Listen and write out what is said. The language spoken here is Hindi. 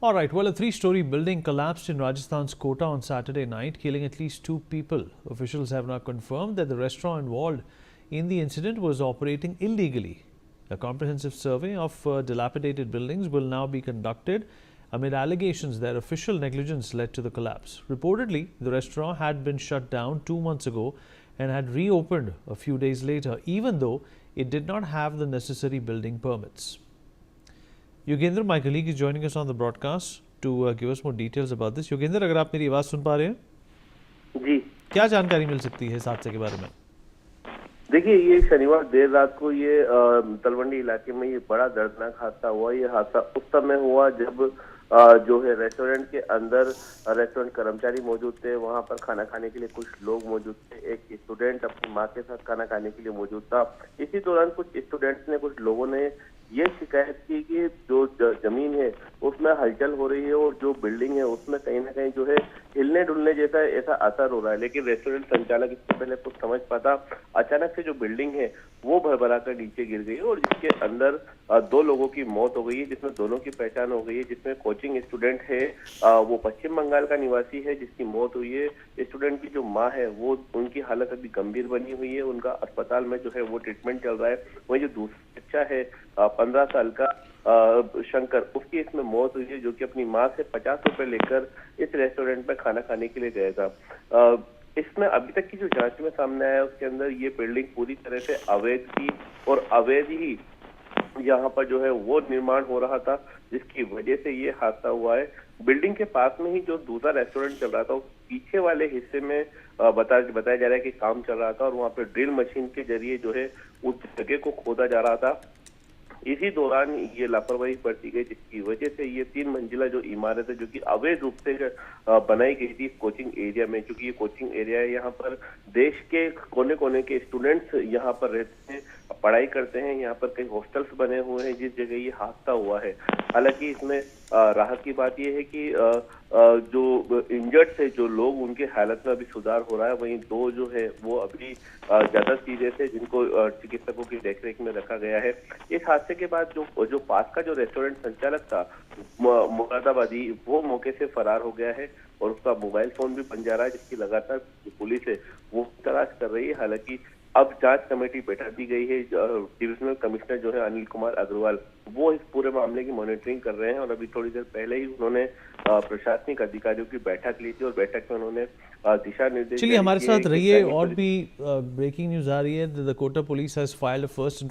All right, well, a three-story building collapsed in Rajasthan's Kota on Saturday night, killing at least 2 people. Officials have now confirmed that the restaurant involved in the incident was operating illegally. A comprehensive survey of dilapidated buildings will now be conducted amid allegations that official negligence led to the collapse. Reportedly, the restaurant had been shut down 2 months ago and had reopened a few days later, even though it did not have the necessary building permits. Yogendra, my colleague, is joining us on the broadcast to give us more details about this. Yogendra, अगर आप मेरी आवाज़ सुन पा रहे हैं जी, क्या जानकारी मिल सकती है इस हादसे के बारे में? देखिए ये शनिवार देर रात को ये तलवंडी इलाके में ये बड़ा दर्दनाक हादसा हुआ। ये हादसा उस समय हुआ जब जो है रेस्टोरेंट के अंदर रेस्टोरेंट कर्मचारी मौजूद थे, वहां पर खाना खाने के लिए कुछ लोग मौजूद थे। एक स्टूडेंट अपनी माँ के साथ खाना खाने के लिए मौजूद था। इसी दौरान कुछ स्टूडेंट्स ने, कुछ लोगों ने ये शिकायत की कि जो जमीन है उसमें हलचल हो रही है और जो बिल्डिंग है उसमें कहीं ना कहीं जो है हिलने डुलने जैसा ऐसा असर हो रहा है। लेकिन रेस्टोरेंट संचालक इससे पहले कुछ समझ पाता, अचानक से जो बिल्डिंग है वो भरभरा कर नीचे गिर गई और जिसके अंदर 2 लोगों की मौत हो गई है, जिसमें दोनों की पहचान हो गई है। जिसमें कोचिंग स्टूडेंट है, वो पश्चिम बंगाल का निवासी है जिसकी मौत हुई है। स्टूडेंट की जो माँ है वो, उनकी हालत अभी गंभीर बनी हुई है, उनका अस्पताल में जो है वो ट्रीटमेंट चल रहा है। वही जो दूसरा बच्चा है 15 साल का शंकर, उसकी इसमें मौत हुई है, जो कि अपनी माँ से 50 रुपए लेकर इस रेस्टोरेंट में खाना खाने के लिए गया था। इसमें अभी तक की जो जांच में सामने आया उसके अंदर ये बिल्डिंग पूरी तरह से अवैध थी और अवैध ही यहाँ पर जो है वो निर्माण हो रहा था, जिसकी वजह से ये हादसा हुआ है। बिल्डिंग के पास में ही जो दूसरा रेस्टोरेंट चल रहा था, उस पीछे वाले हिस्से में बताया जा रहा है कि काम चल रहा था और वहाँ पे ड्रिल मशीन के जरिए जो है उस जगह को खोदा जा रहा था। इसी दौरान ये लापरवाही बरती गई, जिसकी वजह से ये 3 मंजिला जो इमारत है, जो कि अवैध रूप से बनाई गई थी कोचिंग एरिया में। क्योंकि ये कोचिंग एरिया है, यहाँ पर देश के कोने कोने के स्टूडेंट्स यहाँ पर रहते हैं, पढ़ाई करते हैं। यहाँ पर कई हॉस्टल्स बने हुए हैं जिस जगह ये हादसा हुआ है। हालांकि इसमें राहत की बात यह है कि जो इंजर्ड थे जो लोग, उनके हालत में अभी सुधार हो रहा है। वहीं 2 जो है वो अभी ज्यादा सीरियस है, जिनको चिकित्सकों की देखरेख में रखा गया है। इस हादसे के बाद जो पास का जो रेस्टोरेंट संचालक था मुरादाबादी, वो मौके से फरार हो गया है और उसका मोबाइल फोन भी बन जा रहा है, जिसकी लगातार पुलिस है वो तलाश कर रही है। हालांकि अब जांच कमेटी बैठा दी गई है। डिविजनल कमिश्नर जो है अनिल कुमार अग्रवाल, वो इस पूरे मामले की मॉनिटरिंग कर रहे हैं और अभी थोड़ी देर पहले ही उन्होंने प्रशासनिक अधिकारियों की बैठक ली थी और बैठक में उन्होंने दिशा निर्देश। चलिए, हमारे साथ रहिए। और भी ब्रेकिंग न्यूज आ रही है। The Kota police has filed a first